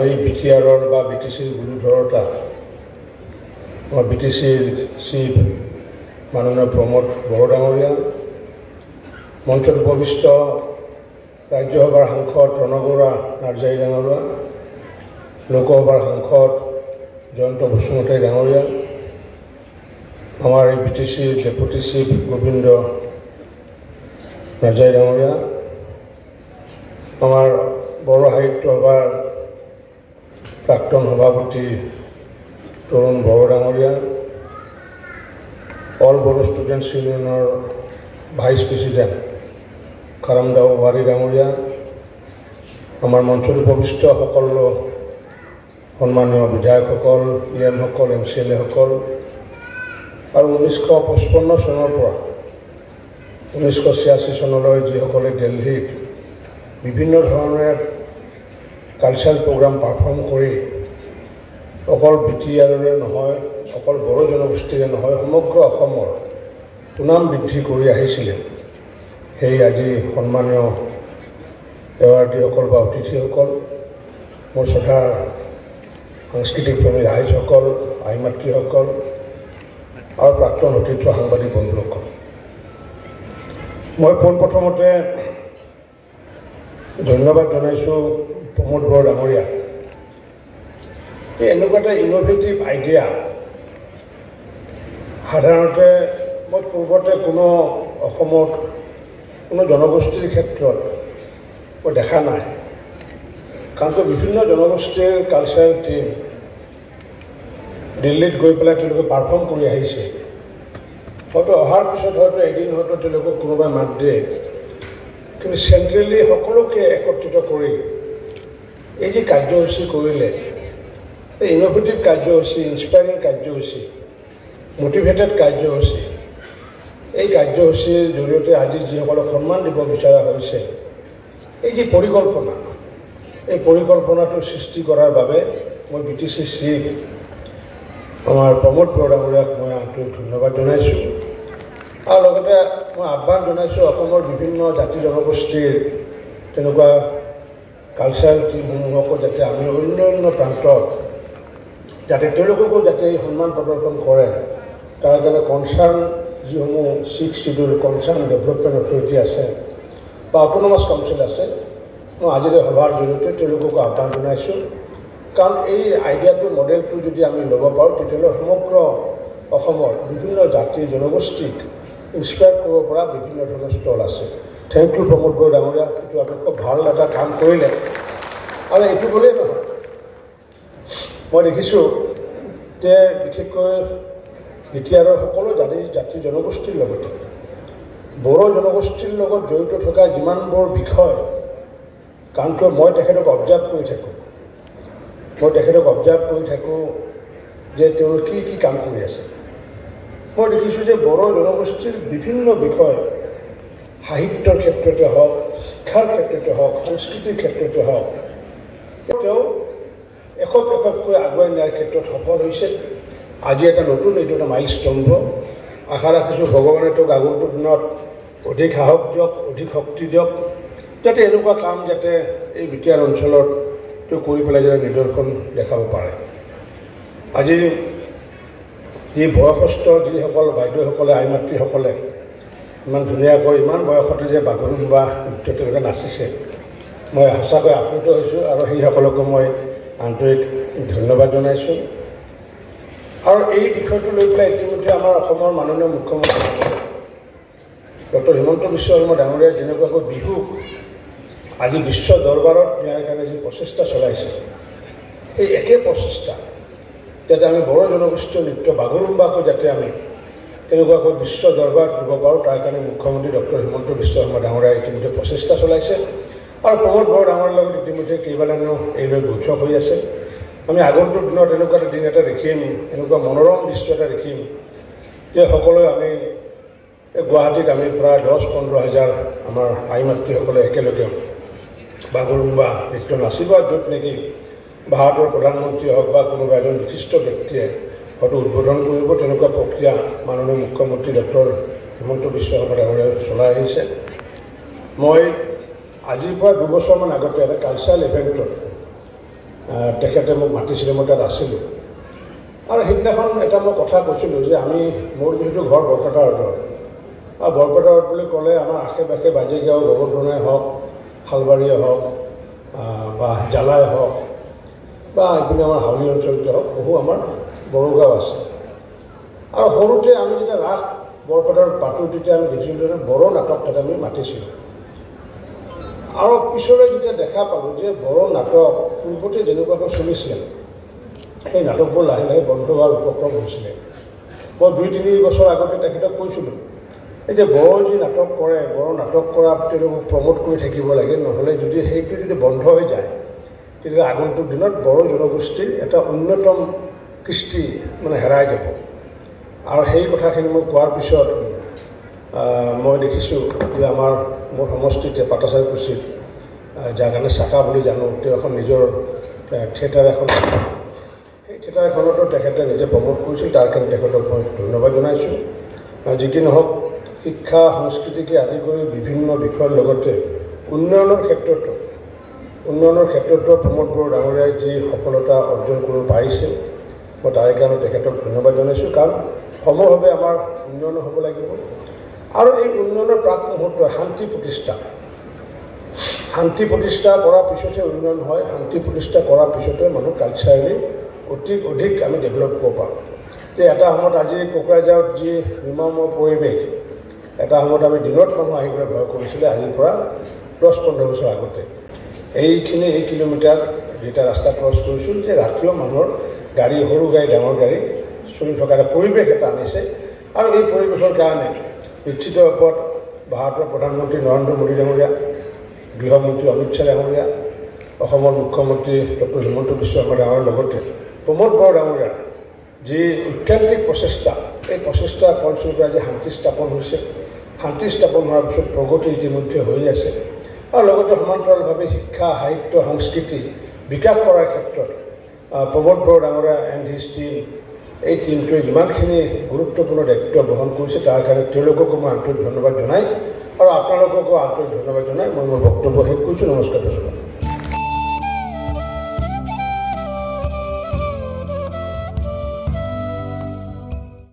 এই বিটিআৰৰ বা বিটিচিৰ গুৰুধৰতা আমাৰ বিটিচিৰ চিফ মাননীয় প্ৰমোদ বড়ো ডাঙৰীয়া, মঞ্চত উপবিষ্ট ৰাজ্যসভাৰ সাংসদ ৰণগৌৰা নাৰ্জাৰী ডাঙৰীয়া, লোকসভাৰ সাংসদ জয়ন্ত বসুমতাৰী ডাঙৰীয়া, আমাৰ এই বিটিচিৰ ডেপুটি চিফ গোবিন্দ নাৰ্জাৰী ডাঙৰীয়া, আমাৰ বড়ো সাহিত্য সভাৰ প্ৰাক্তন সভাপতি তৰুণ বড়ো ডাঙৰীয়া, অল বড়ো ষ্টুডেণ্টছ ইউনিয়নৰ ভাইচ প্ৰেচিডেণ্ট খাৰামদাও ৱাৰী ডাঙৰীয়া, আমাৰ মঞ্চত উপবিষ্ট সকলো সন্মানীয় বিধায়কসকল, EM-সকল, MCLA-সকল, আৰু 1955 চনৰ পৰা 1986 চনলৈ যিসকলে দিল্লীত বিভিন্ন ধৰণৰ কালচাৰেল প্ৰগ্ৰাম পাৰফৰ্ম কৰি অকল বিটিআৰৰে নহয়, অকল বড়ো জনগোষ্ঠীৰে নহয়, সমগ্ৰ অসমৰ সুনাম বৃদ্ধি কৰি আহিছিলে। সেই আজি সন্মানীয় এৱাৰ্ডীসকল বা অতিথিসকল, মোৰ শ্ৰদ্ধা সাংস্কৃতিক প্ৰেমী ৰাইজসকল, আই মাতৃসকল আৰু প্ৰাক্তন অতিথি সাংবাদিক বন্ধুসকল, মই পোনপ্ৰথমতে ধন্যবাদ জনাইছোঁ প্ৰমোদ বড়ো ডাঙৰীয়া। এই এনেকুৱা এটা ইন'ভেটিভ আইডিয়া সাধাৰণতে মই পূৰ্বতে কোনো অসমত কোনো জনগোষ্ঠীৰ ক্ষেত্ৰত মই দেখা নাই, কাৰণ বিভিন্ন জনগোষ্ঠীৰ কালচাৰেল টীম দিল্লীত গৈ পেলাই তেওঁলোকে পাৰফৰ্ম কৰি আহিছে। হয়তো অহাৰ পিছত হয়তো এদিন হয়তো তেওঁলোকক কোনোবাই মাত দিয়ে, কিন্তু চেণ্ট্ৰেলি সকলোকে একত্ৰিত কৰি এই যি কাৰ্যসূচী কৰিলে, এই ইন'ভেটিভ কাৰ্যসূচী, ইনস্পায়াৰিং কাৰ্যসূচী, মটিভেটেড কাৰ্যসূচী, এই কাৰ্যসূচীৰ জৰিয়তে আজি যিসকলক সন্মান দিব বিচৰা হৈছে, এই যি পৰিকল্পনা, এই পৰিকল্পনাটো সৃষ্টি কৰাৰ বাবে মই বিটিচি চিফ আমাৰ প্ৰমোদ বড়ো ডাঙৰীয়াক মই আন্তৰিক ধন্যবাদ জনাইছোঁ। আৰু লগতে মই আহ্বান জনাইছোঁ অসমৰ বিভিন্ন জাতি জনগোষ্ঠীৰ তেনেকুৱা কালচাৰেল টীমসমূহকো যাতে আমি অন্য প্ৰান্তত যাতে তেওঁলোককো যাতে এই সন্মান প্ৰদৰ্শন কৰে, তাৰ কাৰণে কনচাৰ্ণ যিসমূহ 6 শিডিউল কনচাৰ্ণ ডেভেলপমেণ্ট অথৰিটি আছে বা অট'নমাছ কাউন্সিল আছে, মই আজিৰ সভাৰ জৰিয়তে তেওঁলোককো আহ্বান জনাইছোঁ। কাৰণ এই আইডিয়াটো মডেলটো যদি আমি ল'ব পাৰোঁ, তেতিয়াহ'লে সমগ্ৰ অসমৰ বিভিন্ন জাতি জনগোষ্ঠীক ইনস্পায়াৰ কৰিব পৰা বিভিন্ন ধৰণৰ ষ্টল আছে। থেংক ইউ প্ৰমোদ বড়ো ডাঙৰীয়া, এইটো আপুনি খুব ভাল এটা কাম কৰিলে। আৰু এইটো ক'লেই নহয়, মই দেখিছোঁ যে বিশেষকৈ বিটিআৰৰ সকলো জাতি জনগোষ্ঠীৰ লগতে বড়ো জনগোষ্ঠীৰ লগত জড়িত থকা যিমানবোৰ বিষয়, কাৰণ কিয় মই তেখেতক অবজাৰ্ভ কৰি থাকোঁ, যে তেওঁ কি কাম কৰি আছে। মই দেখিছোঁ যে বড়ো জনগোষ্ঠীৰ বিভিন্ন বিষয়, সাহিত্যৰ ক্ষেত্ৰতে হওক, শিক্ষাৰ ক্ষেত্ৰতে হওক, সংস্কৃতিৰ ক্ষেত্ৰতে হওক, তেওঁ একককৈ আগুৱাই নিয়াৰ ক্ষেত্ৰত সফল হৈছে। আজি এটা নতুন এইটো এটা মাইলষ্ট'ন। আশা ৰাখিছোঁ ভগৱানে তেওঁক আগন্তুক দিনত অধিক সাহস দিয়ক, অধিক শক্তি দিয়ক, যাতে এনেকুৱা কাম যাতে এই বিটিআৰ অঞ্চলত তেওঁ কৰি পেলাই যাতে নিদৰ্শন দেখাব পাৰে। আজি যি বয়সস্থ যিসকল বাইদেউসকলে, আই মাতৃসকলে ইমান ধুনীয়াকৈ ইমান বয়সতে যে বাগৰুম্বা নৃত্য তেওঁলোকে নাচিছে, মই সঁচাকৈ আপ্লুত হৈছোঁ আৰু সেইসকলকো মই আন্তৰিক ধন্যবাদ জনাইছোঁ। আৰু এই বিষয়টো লৈ পেলাই ইতিমধ্যে আমাৰ অসমৰ মাননীয় মুখ্যমন্ত্ৰী ডক্টৰ হিমন্ত বিশ্ব শৰ্মা ডাঙৰীয়াই যেনেকুৱাকৈ বিহুক আজি বিশ্ব দৰবাৰত নিয়াৰ কাৰণে যি প্ৰচেষ্টা চলাইছে, এই একে প্ৰচেষ্টা যাতে আমি বড়ো জনগোষ্ঠীয় নৃত্য বাগৰুম্বাকো যাতে আমি তেনেকুৱাকৈ বিশ্ব দৰবাৰত দিব পাৰোঁ, তাৰ কাৰণে মুখ্যমন্ত্ৰী ডক্টৰ হিমন্ত বিশ্ব শৰ্মা ডাঙৰীয়াই ইতিমধ্যে প্ৰচেষ্টা চলাইছে। আৰু প্ৰমোদ বড়ো ডাঙৰীয়াৰ লগত ইতিমধ্যে কেইবালানো এই লৈ বৈঠক হৈ আছে। আমি আগন্তুক দিনত এনেকুৱা এটা দিন এটা দেখিম, এনেকুৱা মনোৰম দৃশ্য এটা দেখিম যে সকলোৱে আমি গুৱাহাটীত আমি প্ৰায় 10-15 হাজাৰ আমাৰ আই মাতৃসকলে একেলগে বাগৰুম্বা নৃত্য নাচিব, য'ত নেকি ভাৰতৰ প্ৰধানমন্ত্ৰী হওক বা কোনোবা এজন বিশিষ্ট ব্যক্তিয়ে হয়তো উদ্বোধন কৰিব। তেনেকুৱা প্ৰক্ৰিয়া মাননীয় মুখ্যমন্ত্ৰী ডক্টৰ হিমন্ত বিশ্ব শৰ্মা ডাঙৰীয়াই চলাই আহিছে। মই আজিৰ পৰা 2 বছৰমান আগতে এটা কালচাৰেল ইভেণ্টত তেখেতে মোক মাতিছিলে, মই তাত আছিলোঁ। আৰু সেইদিনাখন এটা মই কথা কৈছিলোঁ যে মোৰ যিহেতু ঘৰ বৰপেটা ৰোডত, আৰু বৰপেটা ৰোড বুলি ক'লে আমাৰ আশে পাশে বাজিগাঁও, গোবৰ্ধনে হওক, শালবাৰীয়ে হওক বা জালাই হওক বা এইপিনে আমাৰ হাউলি অঞ্চলতে হওক, বহু আমাৰ বড়োগাঁও আছে। আৰু সৰুতে আমি যেতিয়া ৰাস বৰপেটাত পাতোঁ, তেতিয়া আমি দেখিছিলোঁ যে বড়ো নাটক তাতে আমি মাতিছিলোঁ। আৰু পিছলৈ যেতিয়া দেখা পালোঁ যে বড়ো নাটক পূৰ্বতে যেনেকুৱাকৈ চলিছিল, সেই নাটকবোৰ লাহে লাহে বন্ধ হোৱাৰ উপক্ৰম হৈছিলে। মই 2-3 বছৰ আগতে তেখেতক কৈছিলোঁ, এই যে বড়ো যি নাটক কৰে, বড়ো নাটক কৰা তেওঁলোকক প্ৰমোট কৰি থাকিব লাগে, নহ'লে যদি সেইটো যদি বন্ধ হৈ যায়, তেতিয়া আগন্তুক দিনত বড়ো জনগোষ্ঠীৰ এটা অন্যতম কৃষ্টি হেৰাই যাব। আৰু সেই কথাখিনি মই কোৱাৰ পিছত মই দেখিছোঁ যে মোৰ সমষ্টিতে পাটাচাৰকুছিত, যাৰ কাৰণে চাকা বুলি জানো, তেওঁ এখন নিজৰ থিয়েটাৰ এখন, সেই থিয়েটাৰ এখনতো তেখেতে নিজে প্ৰমোট কৰিছিল। তাৰ কাৰণে তেখেতক মই ধন্যবাদ জনাইছোঁ। যি কি নহওক, শিক্ষা সংস্কৃতিকে আদি কৰি বিভিন্ন বিষয়ৰ লগতে উন্নয়নৰ ক্ষেত্ৰতো প্ৰমোদ বড়ো ডাঙৰীয়াই যি সফলতা অৰ্জন কৰিব পাৰিছিল, মই তাৰে কাৰণে তেখেতক ধন্যবাদ জনাইছোঁ। কাৰণ সমভাৱে আমাৰ উন্নয়ন হ'ব লাগিব। আৰু এই উন্নয়নৰ প্ৰাক মুহূৰ্ত শান্তি প্ৰতিষ্ঠা কৰাৰ পিছতহে উন্নয়ন হয়। শান্তি প্ৰতিষ্ঠা কৰাৰ পিছতে মানুহ কালচাৰেলি অধিক আমি ডেভেলপ কৰিব পাৰোঁ। যে এটা সময়ত আজি কোকৰাঝাৰত যি নিৰ্মম পৰিৱেশ, এটা সময়ত আমি দিনত মানুহ আহিবলৈ ভয় কৰিছিলে, আজিৰ পৰা 10-15 বছৰ আগতে এই কিলোমিটাৰ যেতিয়া ৰাস্তা ক্ৰছ কৰিছিল, যে ৰাতিও মানুহৰ গাড়ী, সৰু গাড়ী, ডাঙৰ গাড়ী চলি থকা এটা পৰিৱেশ এটা আনিছে। আৰু এই পৰিৱেশৰ কাৰণে নিশ্চিত ৰূপত ভাৰতৰ প্ৰধানমন্ত্ৰী নৰেন্দ্ৰ মোদী ডাঙৰীয়া, গৃহমন্ত্ৰী অমিত শ্বাহ ডাঙৰীয়া, অসমৰ মুখ্যমন্ত্ৰী ডক্টৰ হিমন্ত বিশ্ব শৰ্মা ডাঙৰীয়াৰ লগতে প্ৰমোদ বড়ো ডাঙৰীয়াৰ যি ঐকান্তিক প্ৰচেষ্টা, এই প্ৰচেষ্টাৰ ফলস্বৰূপে আজি শান্তি স্থাপন হৈছে। শান্তি স্থাপন হোৱাৰ পিছত প্ৰগতি ইতিমধ্যে হৈ আছে। আৰু লগতে সমান্তৰালভাৱে শিক্ষা, সাহিত্য, সংস্কৃতি বিকাশ কৰাৰ ক্ষেত্ৰত প্ৰমোদ বড়ো ডাঙৰীয়া এণ্ড হিজ টীম, এই টীমটোৱে যিমানখিনি গুৰুত্বপূৰ্ণ দায়িত্ব গ্ৰহণ কৰিছে, তাৰ কাৰণে তেওঁলোককো মই আন্তৰিক ধন্যবাদ জনাই আৰু আপোনালোককো আন্তৰিক ধন্যবাদ জনাই মই মোৰ বক্তব্য শেষ কৰিছোঁ। নমস্কাৰ, ধন্যবাদ।